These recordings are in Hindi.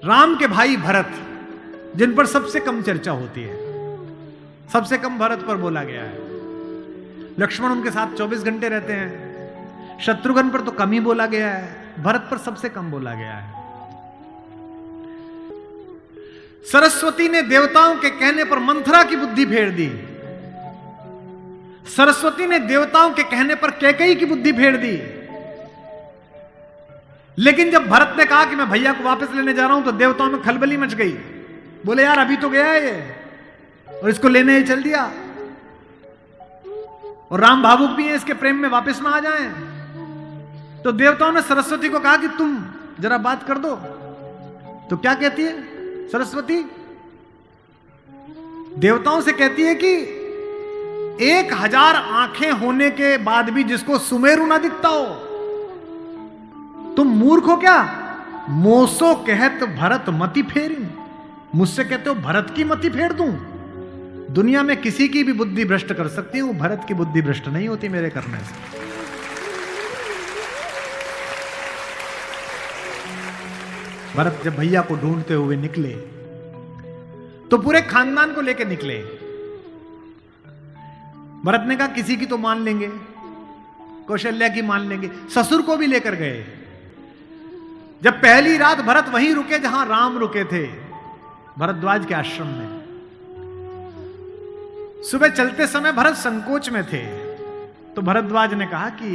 राम के भाई भरत, जिन पर सबसे कम चर्चा होती है, सबसे कम भरत पर बोला गया है। लक्ष्मण उनके साथ 24 घंटे रहते हैं। शत्रुघ्न पर तो कम ही बोला गया है, भरत पर सबसे कम बोला गया है। सरस्वती ने देवताओं के कहने पर मंथरा की बुद्धि फेर दी। सरस्वती ने देवताओं के कहने पर कैकेयी की बुद्धि फेर दी। लेकिन जब भरत ने कहा कि मैं भैया को वापस लेने जा रहा हूं, तो देवताओं में खलबली मच गई। बोले यार अभी तो गया है ये, और इसको लेने ही चल दिया, और राम भावुक भी है, इसके प्रेम में वापस ना आ जाएं। तो देवताओं ने सरस्वती को कहा कि तुम जरा बात कर दो। तो क्या कहती है सरस्वती? देवताओं से कहती है कि 1000 आंखें होने के बाद भी जिसको सुमेरु ना दिखता हो, तुम मूर्ख हो क्या? मोसो कहत भरत मति फेरी, मुझसे कहते हो भरत की मति फेर दूं? दुनिया में किसी की भी बुद्धि भ्रष्ट कर सकती हूं, भरत की बुद्धि भ्रष्ट नहीं होती मेरे करने से। भरत जब भैया को ढूंढते हुए निकले, तो पूरे खानदान को लेकर निकले। भरत ने कहा किसी की तो मान लेंगे, कौशल्या की मान लेंगे, ससुर को भी लेकर गए। जब पहली रात भरत वहीं रुके जहां राम रुके थे, भरद्वाज के आश्रम में। सुबह चलते समय भरत संकोच में थे, तो भरद्वाज ने कहा कि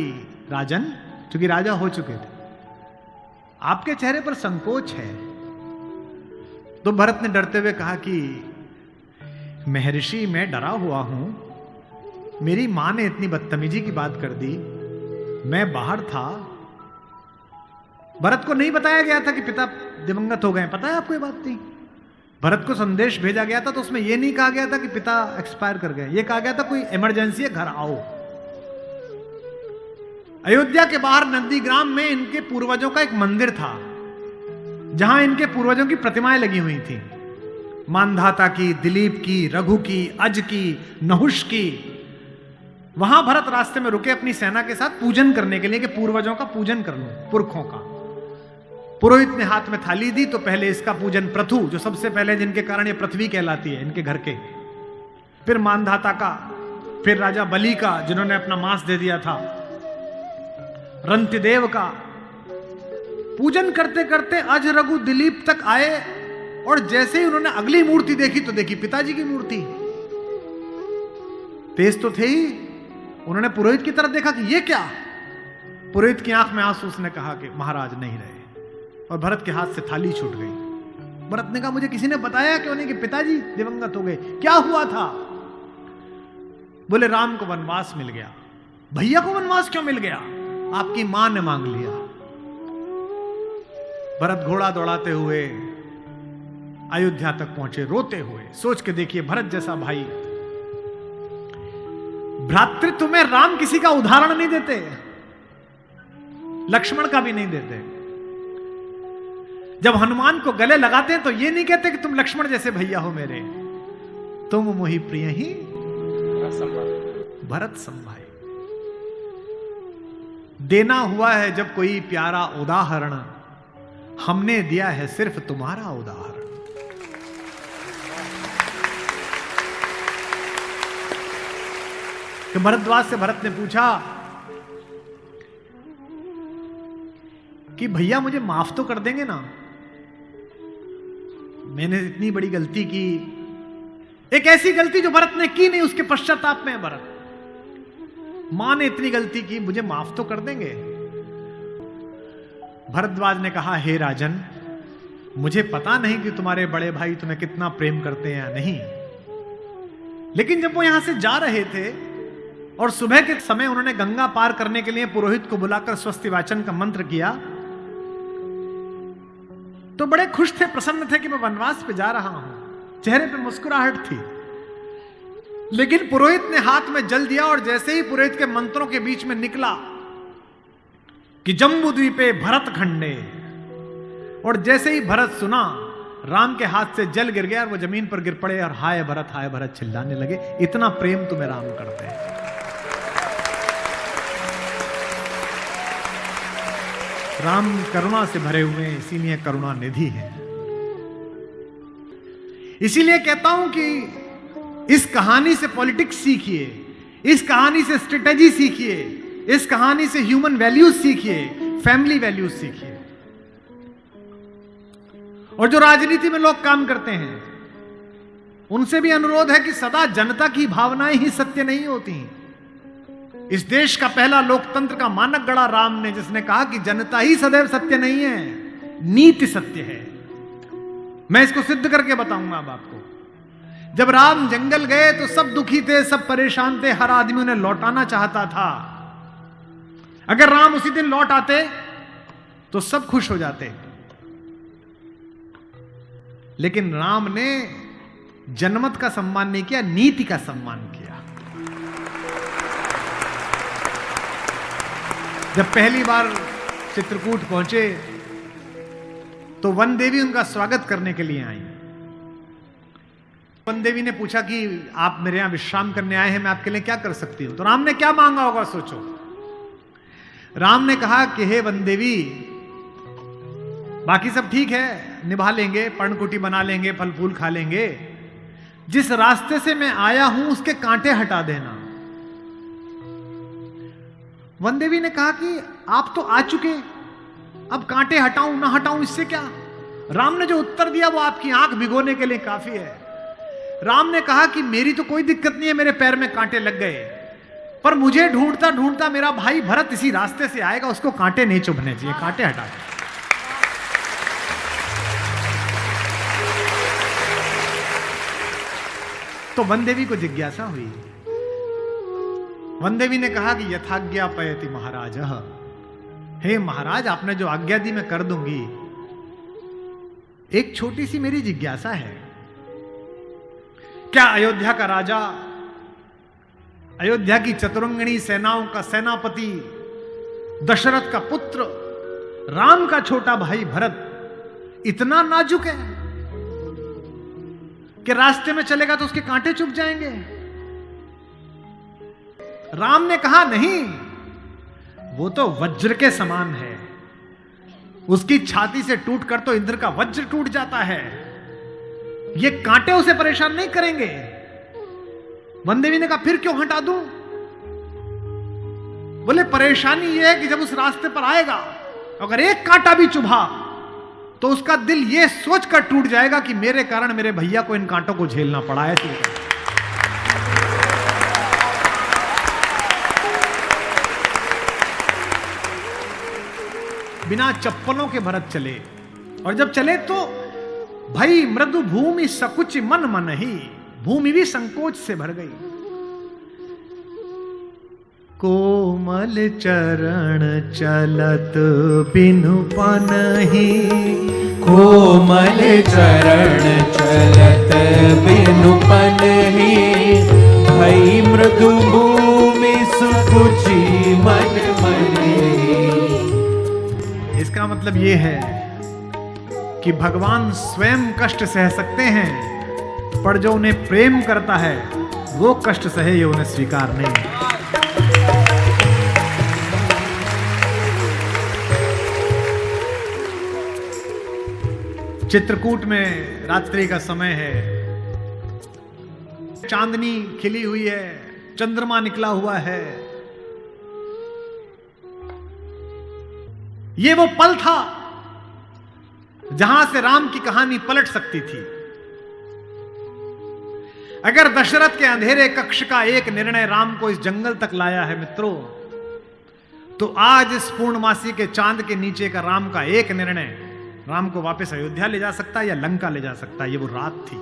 राजन, क्योंकि राजा हो चुके थे, आपके चेहरे पर संकोच है। तो भरत ने डरते हुए कहा कि महर्षि मैं डरा हुआ हूं, मेरी मां ने इतनी बदतमीजी की बात कर दी, मैं बाहर था। भरत को नहीं बताया गया था कि पिता दिवंगत हो गए, पता है आपको ये बात नहीं? भरत को संदेश भेजा गया था, तो उसमें यह नहीं कहा गया था कि पिता एक्सपायर कर गए, यह कहा गया था कोई इमरजेंसी है, घर आओ। अयोध्या के बाहर नंदीग्राम में इनके पूर्वजों का एक मंदिर था, जहां इनके पूर्वजों की प्रतिमाएं लगी हुई थी। मानधाता की, दिलीप की, रघु की, अज की, नहुष की। वहां भरत रास्ते में रुके अपनी सेना के साथ पूजन करने के लिए, कि पूर्वजों का पूजन कर लूं, पुरखों का। पुरोहित ने हाथ में थाली दी, तो पहले इसका पूजन प्रथु, जो सबसे पहले जिनके कारण ये पृथ्वी कहलाती है, इनके घर के, फिर मानधाता का, फिर राजा बलि का जिन्होंने अपना मांस दे दिया था, रंतिदेव का। पूजन करते करते अज, रघु, दिलीप तक आए, और जैसे ही उन्होंने अगली मूर्ति देखी, तो देखी पिताजी की मूर्ति। तेज तो थे ही, उन्होंने पुरोहित की तरफ देखा कि ये क्या? पुरोहित की आंख में आंसू, उसने कहा कि महाराज नहीं रहे, और भरत के हाथ से थाली छूट गई। भरत ने कहा मुझे किसी ने बताया क्यों नहीं कि पिताजी दिवंगत हो गए, क्या हुआ था? बोले राम को वनवास मिल गया। भैया को वनवास क्यों मिल गया? आपकी मां ने मांग लिया। भरत घोड़ा दौड़ाते हुए अयोध्या तक पहुंचे, रोते हुए। सोच के देखिए, भरत जैसा भाई, भ्रातृत्व में राम किसी का उदाहरण नहीं देते, लक्ष्मण का भी नहीं देते। जब हनुमान को गले लगाते हैं, तो ये नहीं कहते कि तुम लक्ष्मण जैसे भैया हो मेरे, तुम मोहि प्रिय ही भरत संभाई। देना हुआ है जब कोई प्यारा उदाहरण, हमने दिया है सिर्फ तुम्हारा उदाहरण। कि भरद्वाज से भरत ने पूछा कि भैया मुझे माफ तो कर देंगे ना? मैंने इतनी बड़ी गलती की, एक ऐसी गलती जो भरत ने की नहीं, उसके पश्चाताप में भरत। मां ने इतनी गलती की, मुझे माफ तो कर देंगे? भरद्वाज ने कहा हे राजन, मुझे पता नहीं कि तुम्हारे बड़े भाई तुम्हें कितना प्रेम करते हैं या नहीं, लेकिन जब वो यहां से जा रहे थे, और सुबह के समय उन्होंने गंगा पार करने के लिए पुरोहित को बुलाकर स्वस्ति वाचन का मंत्र किया, तो बड़े खुश थे, प्रसन्न थे कि मैं वनवास पे जा रहा हूं, चेहरे पे मुस्कुराहट थी। लेकिन पुरोहित ने हाथ में जल दिया, और जैसे ही पुरोहित के मंत्रों के बीच में निकला कि जम्बू द्वीपे भरत खंडे, और जैसे ही भरत सुना, राम के हाथ से जल गिर गया, और वो जमीन पर गिर पड़े, और हाय भरत चिल्लाने लगे। इतना प्रेम तुम्हें राम करते हैं। राम करुणा से भरे हुए, इसीलिए करुणा निधि है। इसीलिए कहता हूं कि इस कहानी से पॉलिटिक्स सीखिए, इस कहानी से स्ट्रेटेजी सीखिए, इस कहानी से ह्यूमन वैल्यूज सीखिए, फैमिली वैल्यूज सीखिए। और जो राजनीति में लोग काम करते हैं उनसे भी अनुरोध है कि सदा जनता की भावनाएं ही सत्य नहीं होती। इस देश का पहला लोकतंत्र का मानक गढ़ा राम ने, जिसने कहा कि जनता ही सदैव सत्य नहीं है, नीति सत्य है। मैं इसको सिद्ध करके बताऊंगा अब आपको। जब राम जंगल गए तो सब दुखी थे, सब परेशान थे, हर आदमी उन्हें लौटाना चाहता था। अगर राम उसी दिन लौट आते तो सब खुश हो जाते। लेकिन राम ने जनमत का सम्मान नहीं किया, नीति का सम्मान किया। जब पहली बार चित्रकूट पहुंचे तो वन देवी उनका स्वागत करने के लिए आई। वन देवी ने पूछा कि आप मेरे यहां विश्राम करने आए हैं, मैं आपके लिए क्या कर सकती हूं। तो राम ने क्या मांगा होगा सोचो। राम ने कहा कि हे वन देवी, बाकी सब ठीक है, निभा लेंगे, पर्णकुटी बना लेंगे, फल फूल खा लेंगे, जिस रास्ते से मैं आया हूं उसके कांटे हटा देना। वन देवी ने कहा कि आप तो आ चुके, अब कांटे हटाऊं ना हटाऊं इससे क्या। राम ने जो उत्तर दिया वो आपकी आंख भिगोने के लिए काफी है। राम ने कहा कि मेरी तो कोई दिक्कत नहीं है, मेरे पैर में कांटे लग गए, पर मुझे ढूंढता ढूंढता मेरा भाई भरत इसी रास्ते से आएगा, उसको कांटे नहीं चुभने चाहिए, कांटे हटा दे। तो वन देवी को जिज्ञासा हुई। वन देवी ने कहा कि यथाज्ञा पयति महाराज, हे महाराज, आपने जो आज्ञा दी मैं कर दूंगी। एक छोटी सी मेरी जिज्ञासा है, क्या अयोध्या का राजा, अयोध्या की चतुरंगिणी सेनाओं का सेनापति, दशरथ का पुत्र, राम का छोटा भाई भरत इतना नाजुक है कि रास्ते में चलेगा तो उसके कांटे चुभ जाएंगे? राम ने कहा नहीं, वो तो वज्र के समान है, उसकी छाती से टूटकर तो इंद्र का वज्र टूट जाता है, ये कांटे उसे परेशान नहीं करेंगे। वन देवी ने कहा फिर क्यों हटा दूं? बोले परेशानी यह है कि जब उस रास्ते पर आएगा अगर एक कांटा भी चुभा तो उसका दिल यह सोचकर टूट जाएगा कि मेरे कारण मेरे भैया को इन कांटों को झेलना पड़ा है। बिना चप्पलों के भरत चले, और जब चले तो भाई मृदु भूमि सकुच मन मन ही, भूमि भी संकोच से भर गई। कोमल चरण चलत बिनु पनहि, कोमल चरण चलत बिनु पनहि, भई मृदु भूमि सुकुचि मन मनि। इसका मतलब यह है कि भगवान स्वयं कष्ट सह सकते हैं, पर जो उन्हें प्रेम करता है वो कष्ट सहे ये उन्हें स्वीकार नहीं। चित्रकूट में रात्रि का समय है, चांदनी खिली हुई है, चंद्रमा निकला हुआ है। ये वो पल था जहां से राम की कहानी पलट सकती थी। अगर दशरथ के अंधेरे कक्ष का एक निर्णय राम को इस जंगल तक लाया है मित्रों, तो आज इस पूर्णमासी के चांद के नीचे का राम का एक निर्णय राम को वापस अयोध्या ले जा सकता है या लंका ले जा सकता है। ये वो रात थी।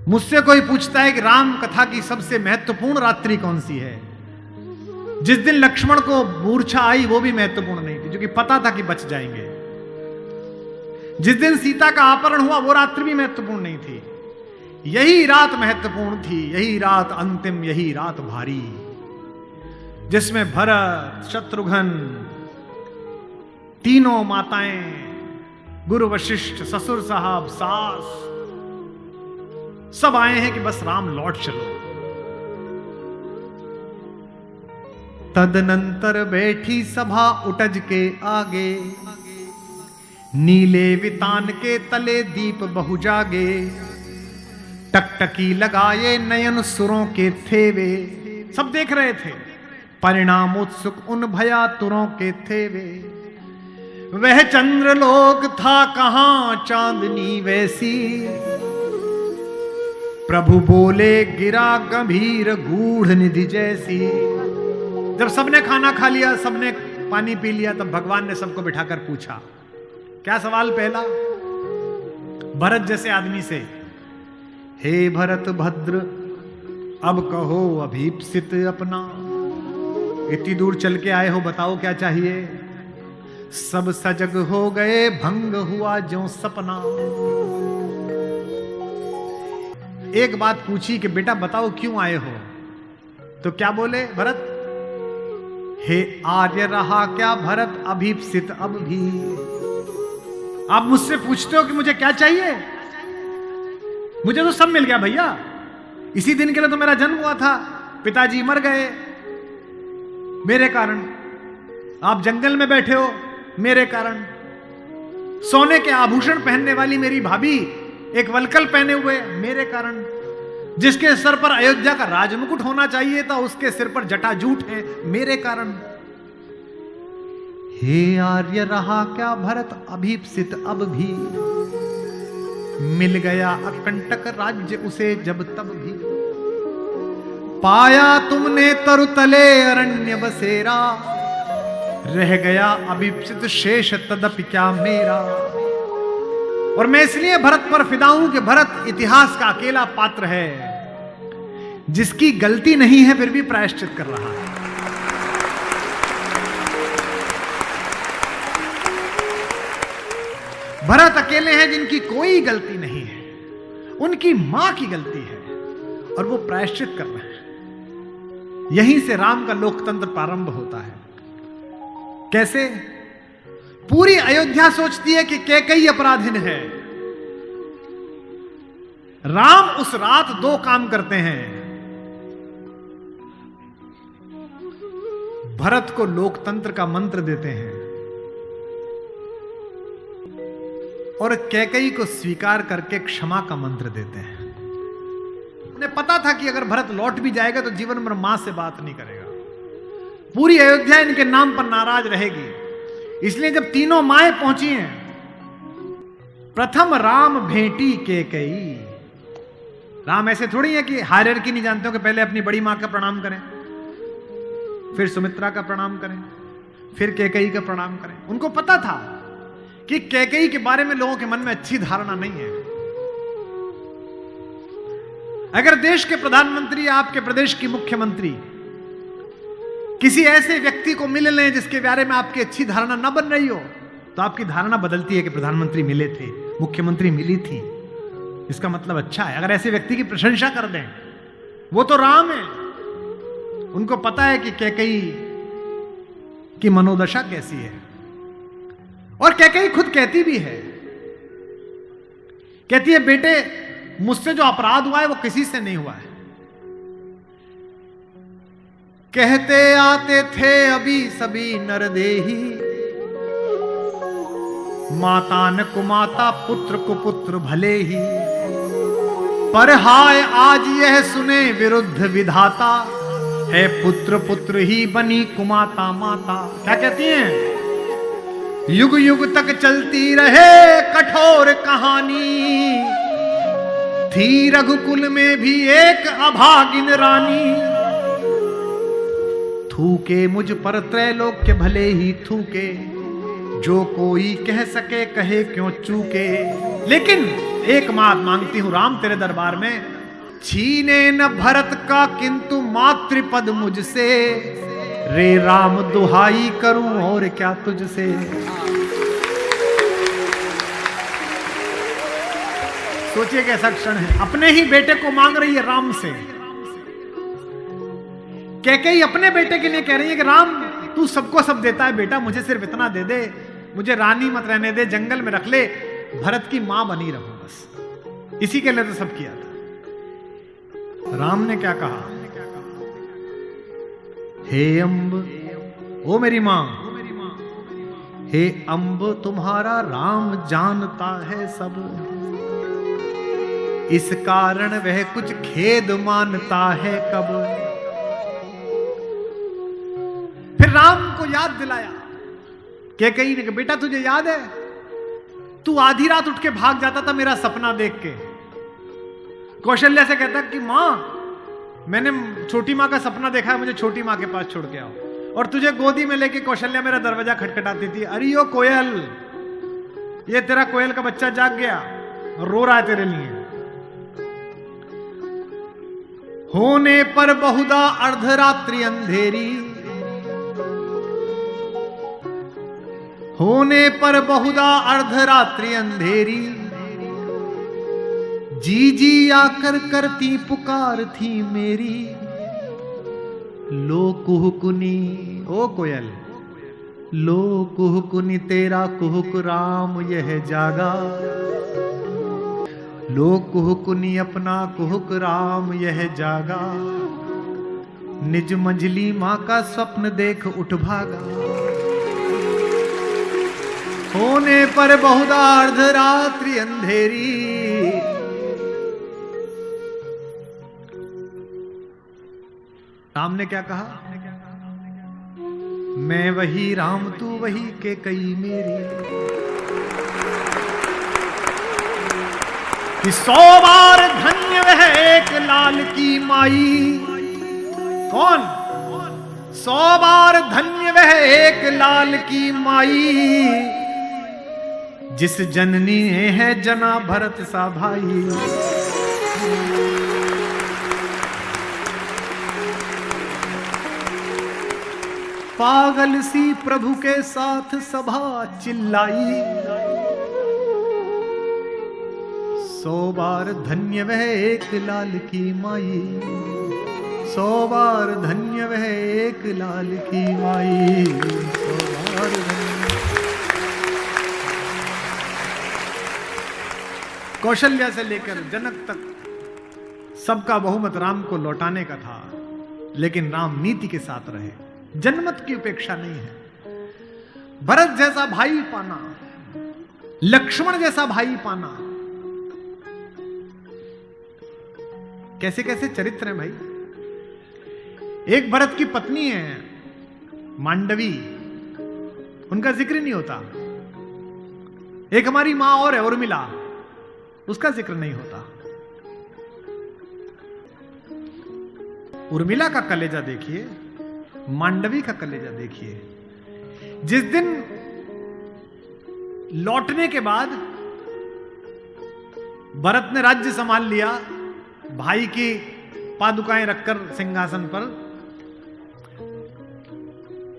मुझसे कोई पूछता है कि राम कथा की सबसे महत्वपूर्ण रात्रि कौन सी है, जिस दिन लक्ष्मण को मूर्छा आई वो भी महत्वपूर्ण नहीं थी, क्योंकि पता था कि बच जाएंगे। जिस दिन सीता का अपहरण हुआ वो रात्रि भी महत्वपूर्ण नहीं थी। यही रात महत्वपूर्ण थी, यही रात अंतिम, यही रात भारी, जिसमें भरत, शत्रुघ्न, तीनों माताएं, गुरु वशिष्ठ, ससुर साहब, सास, सब आए हैं कि बस राम लौट चलो। तदनंतर बैठी सभा उटज के आगे, नीले वितान के तले दीप बहु जागे। टकटकी लगाए नयन सुरों के थे वे, सब देख रहे थे। परिणाम उत्सुक उन भयातुरों के थे वे, वह चंद्रलोक था कहां चांदनी वैसी। प्रभु बोले गिरा गंभीर गूढ़ निधि जैसी। जब सबने खाना खा लिया, सबने पानी पी लिया, तब भगवान ने सबको बिठाकर पूछा। क्या सवाल पहला? भरत जैसे आदमी से, हे भरत भद्र अब कहो अभीप्सित अपना। इतनी दूर चल के आए हो, बताओ क्या चाहिए। सब सजग हो गए, भंग हुआ ज्यों सपना। एक बात पूछी कि बेटा बताओ क्यों आए हो, तो क्या बोले भरत? हे आर्य रहा क्या भरत अभीप्सित अब भी। आप मुझसे पूछते हो कि मुझे क्या चाहिए? मुझे तो सब मिल गया भैया। इसी दिन के लिए तो मेरा जन्म हुआ था, पिताजी मर गए मेरे कारण, आप जंगल में बैठे हो मेरे कारण, सोने के आभूषण पहनने वाली मेरी भाभी एक वलकल पहने हुए मेरे कारण, जिसके सर पर अयोध्या का राजमुकुट होना चाहिए था उसके सिर पर जटाजूट है मेरे कारण। हे आर्य रहा क्या भरत अभीप्सित अब भी। मिल गया अकंटक राज्य उसे जब तब भी। पाया तुमने तरुतले अरण्य बसेरा, रह गया अभीप्सित शेष तदपि क्या मेरा। और मैं इसलिए भरत पर फिदा हूं कि भरत इतिहास का अकेला पात्र है जिसकी गलती नहीं है फिर भी प्रायश्चित कर रहा है। भरत अकेले हैं जिनकी कोई गलती नहीं है, उनकी मां की गलती है और वो प्रायश्चित कर रहे हैं। यहीं से राम का लोकतंत्र प्रारंभ होता है। कैसे? पूरी अयोध्या सोचती है कि कैकेयी अपराधीन है। राम उस रात दो काम करते हैं। भरत को लोकतंत्र का मंत्र देते हैं और कैकेयी को स्वीकार करके क्षमा का मंत्र देते हैं। उन्हें पता था कि अगर भरत लौट भी जाएगा तो जीवन भर मां से बात नहीं करेगा, पूरी अयोध्या इनके नाम पर नाराज रहेगी। इसलिए जब तीनों माएं पहुंची हैं, प्रथम राम भेंटी कैकेयी। राम ऐसे थोड़ी है कि हायरार्की नहीं जानते हो कि पहले अपनी बड़ी मां का प्रणाम करें, फिर सुमित्रा का प्रणाम करें, फिर कैकेयी का प्रणाम करें। उनको पता था कि कैकेयी के बारे में लोगों के मन में अच्छी धारणा नहीं है। अगर देश के प्रधानमंत्री, आपके प्रदेश की मुख्यमंत्री किसी ऐसे व्यक्ति को मिल लें जिसके बारे में आपकी अच्छी धारणा न बन रही हो, तो आपकी धारणा बदलती है कि प्रधानमंत्री मिले थे, मुख्यमंत्री मिली थी, इसका मतलब अच्छा है। अगर ऐसे व्यक्ति की प्रशंसा कर दें, वो तो राम है। उनको पता है कि कैकेयी की मनोदशा कैसी है। और कैकेयी खुद कहती भी है, कहती है बेटे मुझसे जो अपराध हुआ है वो किसी से नहीं हुआ है। कहते आते थे अभी सभी नरदेही, माता न कुमाता पुत्र को पुत्र भले ही। पर हाय आज यह सुने विरुद्ध विधाता, है पुत्र पुत्र ही बनी कुमाता माता। क्या कहती हैं? युग युग तक चलती रहे कठोर कहानी, थी रघुकुल में भी एक अभागिन रानी। थूके मुझ पर त्रैलोक्य भले ही थूके, जो कोई कह सके कहे क्यों चूके। लेकिन एक बात मांगती हूं राम तेरे दरबार में, छीने न भरत का किंतु मातृपद मुझसे। रे राम दुहाई करूं और क्या तुझसे। सोचिए कैसा क्षण है, अपने ही बेटे को मांग रही है राम से। कैकेयी अपने बेटे के लिए कह रही है कि राम तू सबको सब देता है बेटा, मुझे सिर्फ इतना दे दे, मुझे रानी मत रहने दे, जंगल में रख ले, भरत की मां बनी रहूं बस। इसी के लिए तो सब किया था। राम ने क्या कहा? हे अम्ब, ओ मेरी मां, हे अम्ब तुम्हारा राम जानता है सब। इस कारण वह कुछ खेद मानता है कब। फिर राम को याद दिलाया कैकेयी ने कि बेटा तुझे याद है, तू आधी रात उठ के भाग जाता था मेरा सपना देख के। कौशल्या से कहता कि मां मैंने छोटी मां का सपना देखा है, मुझे छोटी मां के पास छोड़ के आओ। और तुझे गोदी में लेके कौशल्या मेरा दरवाजा खटखटाती थी, अरे ओ कोयल, ये तेरा कोयल का बच्चा जाग गया, रो रहा है तेरे लिए। होने पर बहुधा अर्धरात्रि अंधेरी, होने पर बहुधा अर्धरात्रि अंधेरी, जी जी आकर करती पुकार थी मेरी। लो कुहुकुनी, ओ कोयल, लो कुहुकुनी तेरा कुहुक राम यह जागा। लो कुहुकुनी अपना कुहुक राम यह जागा। निज मंजली मां का स्वप्न देख उठ भागा। होने पर बहुधा अर्धरात्रि अंधेरी, राम ने क्या कहा, मैं वही राम तू वही कैकेयी मेरी। कि 100 बार धन्य वह एक लाल की माई। कौन? 100 बार धन्य वह एक लाल की माई, जिस जननी ने है जना भरत सा भाई। पागल सी प्रभु के साथ सभा चिल्लाई। 100 बार धन्य वह एक लाल की माई। 100 बार धन्य वह एक लाल की माई। 100 बार कौशल्या से लेकर जनक तक सबका बहुमत राम को लौटाने का था, लेकिन राम नीति के साथ रहे। जनमत की उपेक्षा नहीं है। भरत जैसा भाई पाना, लक्ष्मण जैसा भाई पाना, कैसे कैसे चरित्र हैं भाई। एक भरत की पत्नी है मांडवी, उनका जिक्र नहीं होता। एक हमारी मां और है उर्मिला, उसका जिक्र नहीं होता। उर्मिला का कलेजा देखिए, मांडवी का कलेजा देखिए। जिस दिन लौटने के बाद भरत ने राज्य संभाल लिया, भाई की पादुकाएं रखकर सिंहासन पर,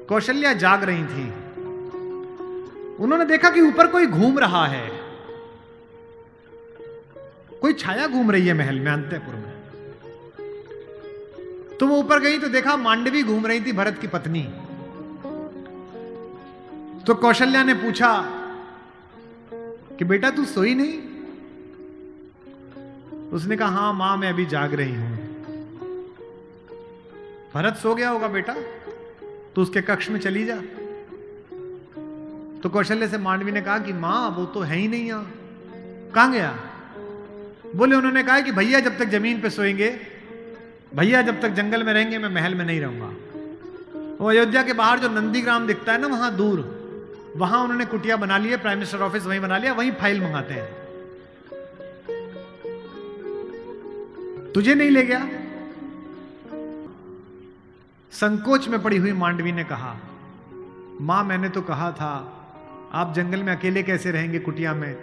कौशल्या जाग रही थी। उन्होंने देखा कि ऊपर कोई घूम रहा है, कोई छाया घूम रही है महल में अंतःपुर में। तो वो ऊपर गई तो देखा मांडवी घूम रही थी, भरत की पत्नी। तो कौशल्या ने पूछा कि बेटा तू सोई नहीं? उसने कहा हां मां मैं अभी जाग रही हूं। भरत सो गया होगा बेटा, तो उसके कक्ष में चली जा। तो कौशल्या से मांडवी ने कहा कि मां वो तो है ही नहीं यहां, कहां गया? बोले उन्होंने कहा कि भैया जब तक जमीन पे सोएंगे, भैया जब तक जंगल में रहेंगे, मैं महल में नहीं रहूंगा। वो अयोध्या के बाहर जो नंदीग्राम दिखता है ना, वहां दूर, वहां उन्होंने कुटिया बना ली है, प्राइम मिनिस्टर ऑफिस वहीं बना लिया, वहीं फाइल मंगाते हैं। तुझे नहीं ले गया? संकोच में पड़ी हुई मांडवी ने कहा मां मैंने तो कहा था आप जंगल में अकेले कैसे रहेंगे कुटिया में,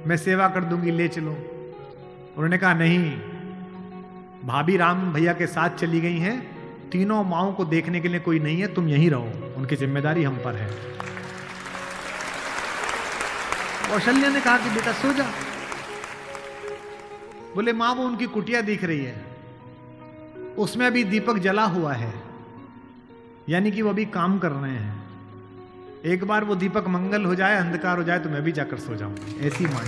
मैं सेवा कर दूंगी, ले चलो। उन्होंने कहा नहीं, भाभी राम भैया के साथ चली गई हैं, तीनों माओं को देखने के लिए कोई नहीं है, तुम यहीं रहो, उनकी जिम्मेदारी हम पर है। कौशल्या ने कहा कि बेटा सो जा। बोले मां वो उनकी कुटिया दिख रही है, उसमें अभी दीपक जला हुआ है, यानी कि वो अभी काम कर रहे हैं। एक बार वो दीपक मंगल हो जाए, अंधकार हो जाए तो मैं भी जाकर सो जाऊं, ऐसी मान।